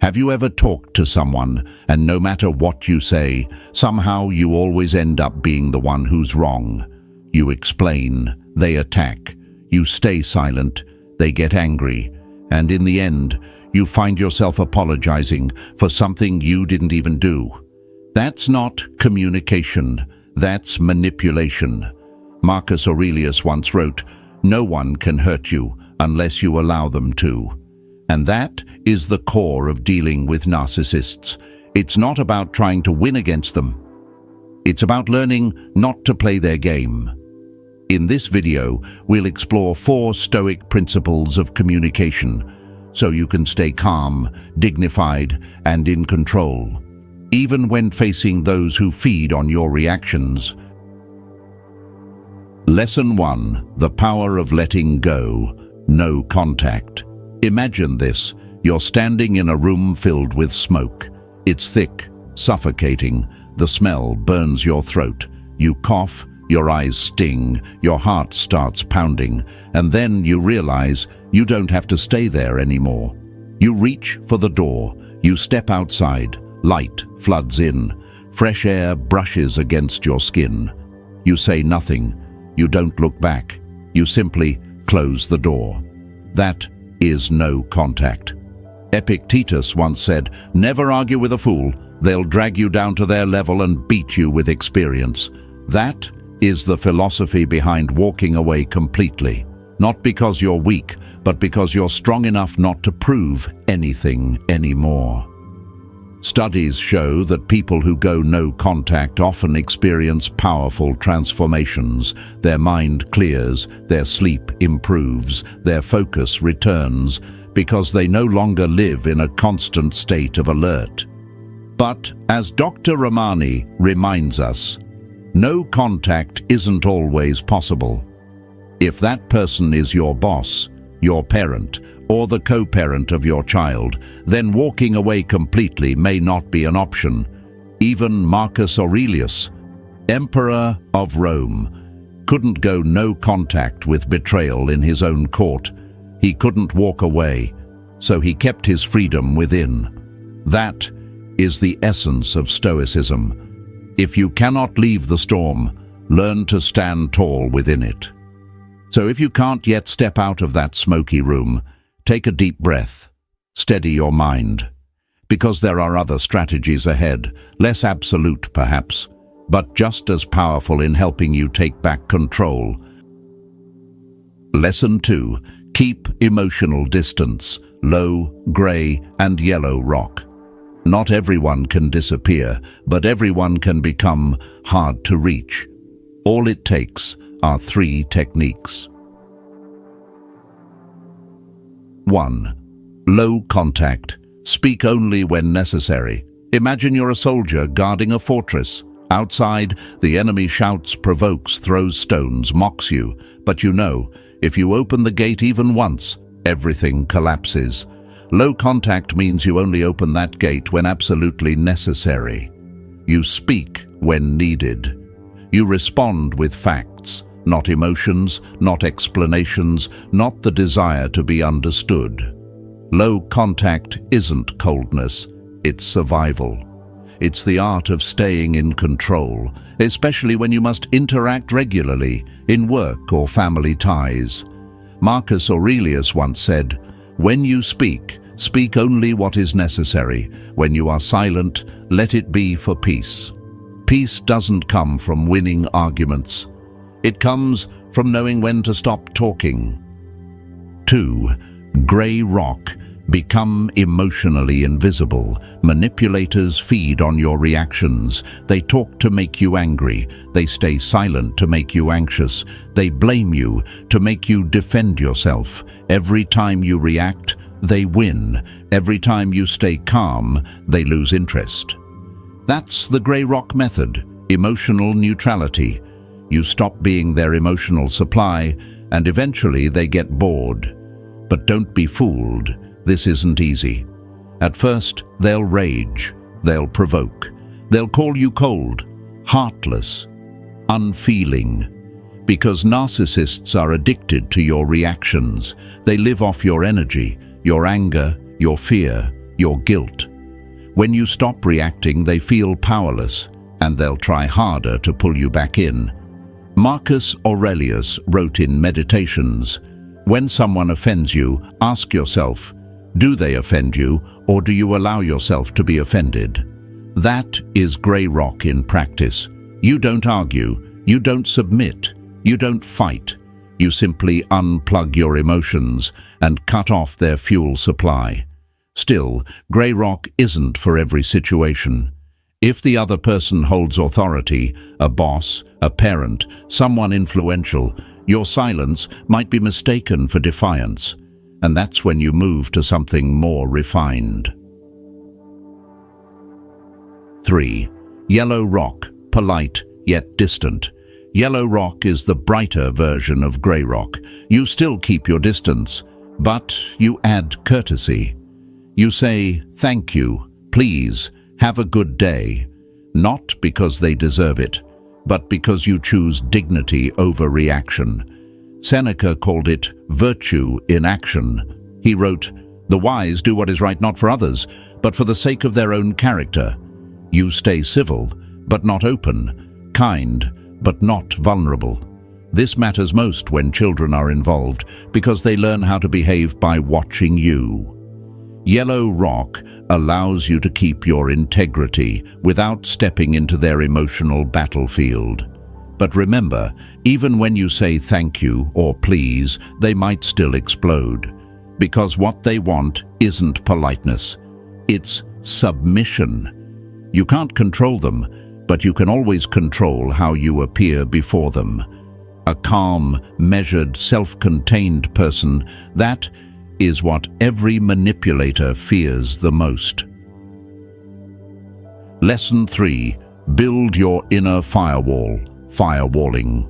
Have you ever talked to someone, and no matter what you say, somehow you always end up being the one who's wrong? You explain, they attack. You stay silent, they get angry. And in the end, you find yourself apologizing for something you didn't even do. That's not communication, that's manipulation. Marcus Aurelius once wrote, "No one can hurt you unless you allow them to." And that is the core of dealing with narcissists. It's not about trying to win against them. It's about learning not to play their game. In this video, we'll explore 4 Stoic principles of communication, so you can stay calm, dignified, and in control, even when facing those who feed on your reactions. Lesson 1. The power of letting go. No contact. Imagine this. You're standing in a room filled with smoke. It's thick, suffocating. The smell burns your throat. You cough, your eyes sting, your heart starts pounding, and then you realize you don't have to stay there anymore. You reach for the door. You step outside. Light floods in. Fresh air brushes against your skin. You say nothing. You don't look back. You simply close the door. That is no contact. Epictetus once said, "Never argue with a fool. They'll drag you down to their level and beat you with experience." That is the philosophy behind walking away completely. Not because you're weak, but because you're strong enough not to prove anything anymore. Studies show that people who go no contact often experience powerful transformations. Their mind clears, their sleep improves, their focus returns, because they no longer live in a constant state of alert. But, as Dr. Ramani reminds us, no contact isn't always possible. If that person is your boss, your parent, or the co-parent of your child, then walking away completely may not be an option. Even Marcus Aurelius, Emperor of Rome, couldn't go no contact with betrayal in his own court. He couldn't walk away, so he kept his freedom within. That is the essence of Stoicism. If you cannot leave the storm, learn to stand tall within it. So if you can't yet step out of that smoky room, take a deep breath, steady your mind, because there are other strategies ahead, less absolute perhaps, but just as powerful in helping you take back control. Lesson 2. Keep emotional distance. Low, grey, and yellow rock. Not everyone can disappear, but everyone can become hard to reach. All it takes are 3 techniques. 1. Low contact. Speak only when necessary. Imagine you're a soldier guarding a fortress. Outside, the enemy shouts, provokes, throws stones, mocks you. But you know, if you open the gate even once, everything collapses. Low contact means you only open that gate when absolutely necessary. You speak when needed. You respond with facts. Not emotions, not explanations, not the desire to be understood. Low contact isn't coldness, it's survival. It's the art of staying in control, especially when you must interact regularly in work or family ties. Marcus Aurelius once said, "When you speak, speak only what is necessary. When you are silent, let it be for peace." Peace doesn't come from winning arguments. It comes from knowing when to stop talking. 2. Grey rock. Become emotionally invisible. Manipulators feed on your reactions. They talk to make you angry. They stay silent to make you anxious. They blame you to make you defend yourself. Every time you react, they win. Every time you stay calm, they lose interest. That's the grey rock method. Emotional neutrality. You stop being their emotional supply, and eventually they get bored. But don't be fooled. This isn't easy. At first, they'll rage. They'll provoke. They'll call you cold, heartless, unfeeling. Because narcissists are addicted to your reactions. They live off your energy, your anger, your fear, your guilt. When you stop reacting, they feel powerless, and they'll try harder to pull you back in. Marcus Aurelius wrote in Meditations, "When someone offends you, ask yourself, do they offend you, or do you allow yourself to be offended?" That is grey rock in practice. You don't argue, you don't submit, you don't fight. You simply unplug your emotions and cut off their fuel supply. Still, grey rock isn't for every situation. If the other person holds authority, a boss, a parent, someone influential, your silence might be mistaken for defiance, and that's when you move to something more refined. 3. Yellow rock, polite yet distant. Yellow rock is the brighter version of grey rock. You still keep your distance, but you add courtesy. You say, "Thank you, please, have a good day," not because they deserve it, but because you choose dignity over reaction. Seneca called it virtue in action. He wrote, "The wise do what is right not for others, but for the sake of their own character." You stay civil, but not open, kind, but not vulnerable. This matters most when children are involved, because they learn how to behave by watching you. Yellow rock allows you to keep your integrity without stepping into their emotional battlefield. But remember, even when you say thank you or please, they might still explode. Because what they want isn't politeness, it's submission. You can't control them, but you can always control how you appear before them. A calm, measured, self-contained person, that is what every manipulator fears the most. Lesson 3. Build your inner firewall. Firewalling.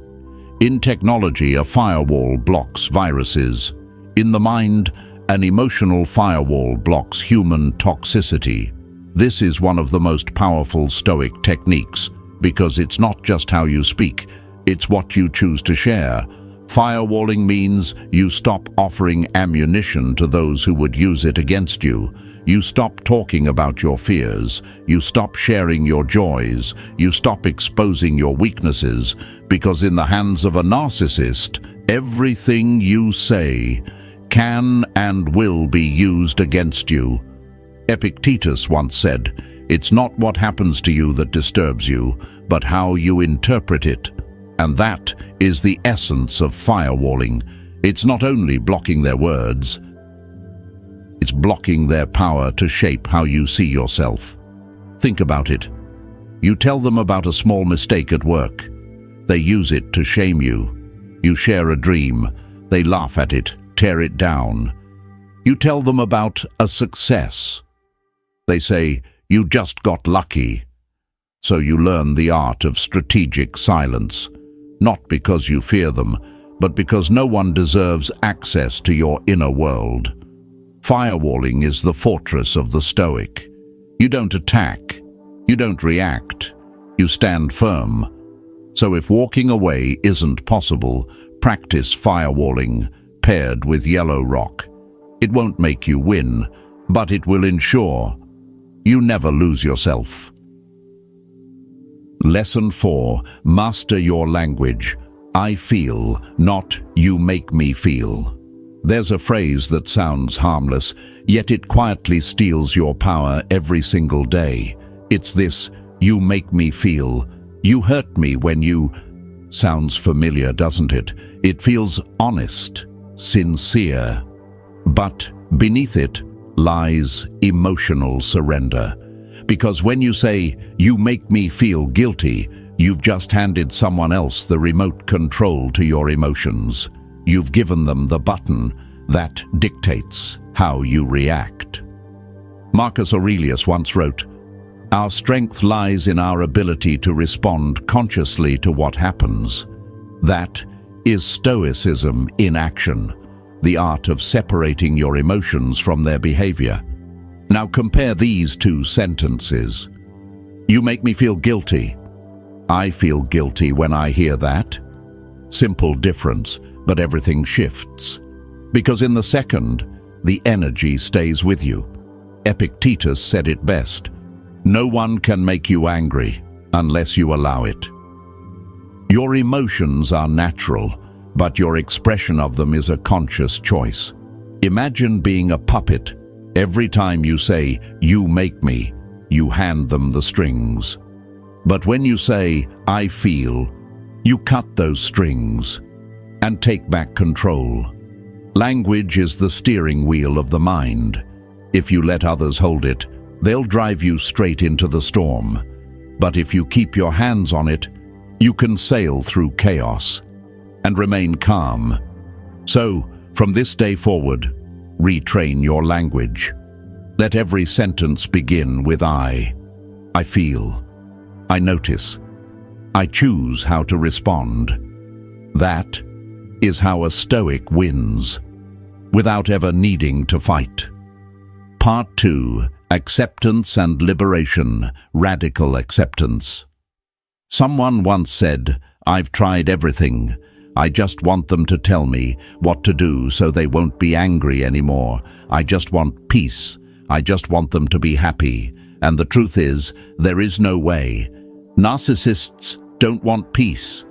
In technology, a firewall blocks viruses. In the mind, an emotional firewall blocks human toxicity. This is one of the most powerful Stoic techniques, because it's not just how you speak, it's what you choose to share. Firewalling means you stop offering ammunition to those who would use it against you. You stop talking about your fears. You stop sharing your joys. You stop exposing your weaknesses, because in the hands of a narcissist, everything you say can and will be used against you. Epictetus once said, "It's not what happens to you that disturbs you, but how you interpret it." And that is the essence of firewalling. It's not only blocking their words, it's blocking their power to shape how you see yourself. Think about it. You tell them about a small mistake at work. They use it to shame you. You share a dream. They laugh at it, tear it down. You tell them about a success. They say, "You just got lucky." So you learn the art of strategic silence, not because you fear them, but because no one deserves access to your inner world. Firewalling is the fortress of the Stoic. You don't attack, you don't react, you stand firm. So if walking away isn't possible, practice firewalling paired with yellow rock. It won't make you win, but it will ensure you never lose yourself. Lesson 4. Master your language. I feel, not you make me feel. There's a phrase that sounds harmless, yet it quietly steals your power every single day. It's this, "You make me feel. You hurt me when you..." Sounds familiar, doesn't it? It feels honest, sincere. But beneath it lies emotional surrender. Because when you say, "You make me feel guilty," you've just handed someone else the remote control to your emotions. You've given them the button that dictates how you react. Marcus Aurelius once wrote, "Our strength lies in our ability to respond consciously to what happens." That is Stoicism in action, the art of separating your emotions from their behavior. Now compare these two sentences. "You make me feel guilty." I feel guilty when I hear that. Simple difference, but everything shifts. Because in the second, the energy stays with you. Epictetus said it best: "No one can make you angry unless you allow it." Your emotions are natural, but your expression of them is a conscious choice. Imagine being a puppet. Every time you say, "You make me," you hand them the strings. But when you say, "I feel," you cut those strings and take back control. Language is the steering wheel of the mind. If you let others hold it, they'll drive you straight into the storm. But if you keep your hands on it, you can sail through chaos and remain calm. So, from this day forward, retrain your language. Let every sentence begin with I. I feel. I notice. I choose how to respond. That is how a Stoic wins, without ever needing to fight. Part 2. Acceptance and liberation. Radical acceptance. Someone once said, "I've tried everything. I just want them to tell me what to do so they won't be angry anymore. I just want peace. I just want them to be happy." And the truth is, there is no way. Narcissists don't want peace.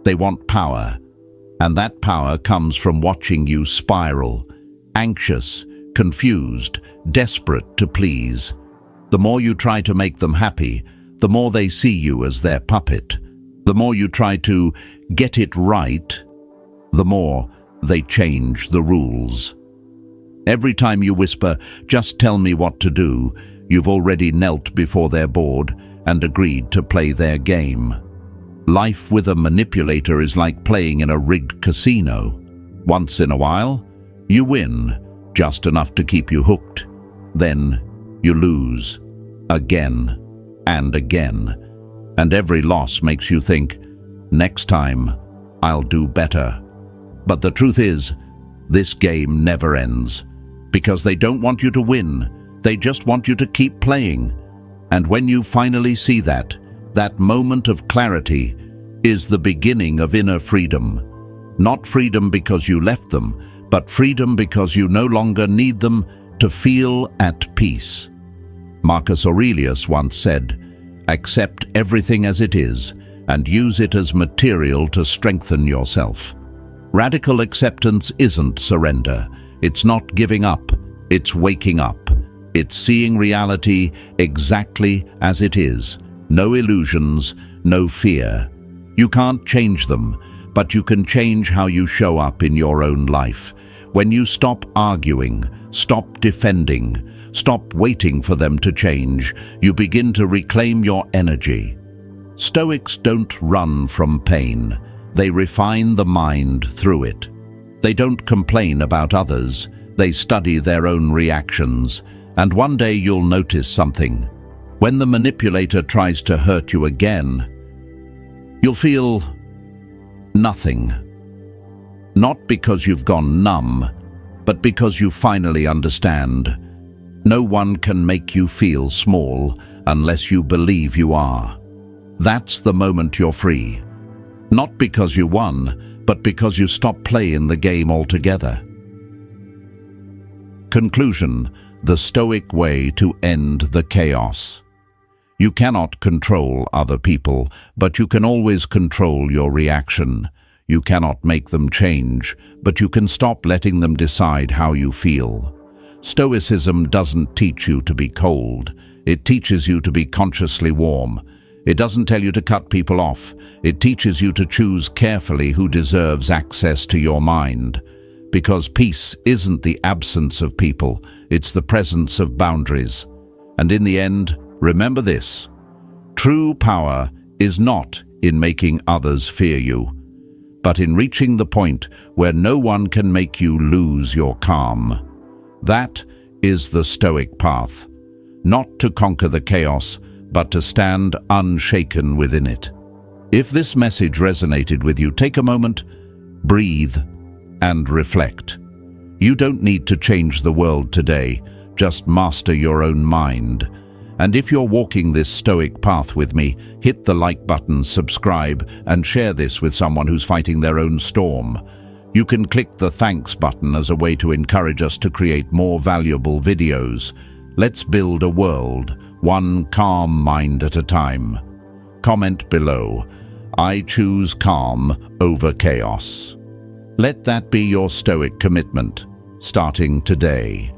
They want power. And that power comes from watching you spiral, anxious, confused, desperate to please. The more you try to make them happy, the more they see you as their puppet. The more you try to get it right, the more they change the rules. Every time you whisper, "Just tell me what to do," you've already knelt before their board and agreed to play their game. Life with a manipulator is like playing in a rigged casino. Once in a while, you win, just enough to keep you hooked. Then you lose, again and again. And every loss makes you think, "Next time, I'll do better." But the truth is, this game never ends, because they don't want you to win. They just want you to keep playing. And when you finally see that moment of clarity is the beginning of inner freedom. Not freedom because you left them, but freedom because you no longer need them to feel at peace. Marcus Aurelius once said, "Accept everything as it is and use it as material to strengthen yourself." Radical acceptance isn't surrender. It's not giving up. It's waking up. It's seeing reality exactly as it is. No illusions, no fear. You can't change them, but you can change how you show up in your own life. When you stop arguing, stop defending, stop waiting for them to change, you begin to reclaim your energy. Stoics don't run from pain. They refine the mind through it. They don't complain about others. They study their own reactions. And one day you'll notice something. When the manipulator tries to hurt you again, you'll feel nothing. Not because you've gone numb, but because you finally understand. No one can make you feel small unless you believe you are. That's the moment you're free. Not because you won, but because you stopped playing the game altogether. Conclusion: the Stoic way to end the chaos. You cannot control other people, but you can always control your reaction. You cannot make them change, but you can stop letting them decide how you feel. Stoicism doesn't teach you to be cold. It teaches you to be consciously warm. It doesn't tell you to cut people off. It teaches you to choose carefully who deserves access to your mind. Because peace isn't the absence of people, it's the presence of boundaries. And in the end, remember this: true power is not in making others fear you, but in reaching the point where no one can make you lose your calm. That is the Stoic path. Not to conquer the chaos, but to stand unshaken within it. If this message resonated with you, take a moment, breathe, and reflect. You don't need to change the world today, just master your own mind. And if you're walking this Stoic path with me, hit the like button, subscribe, and share this with someone who's fighting their own storm. You can click the thanks button as a way to encourage us to create more valuable videos. Let's build a world, one calm mind at a time. Comment below. I choose calm over chaos. Let that be your Stoic commitment, starting today.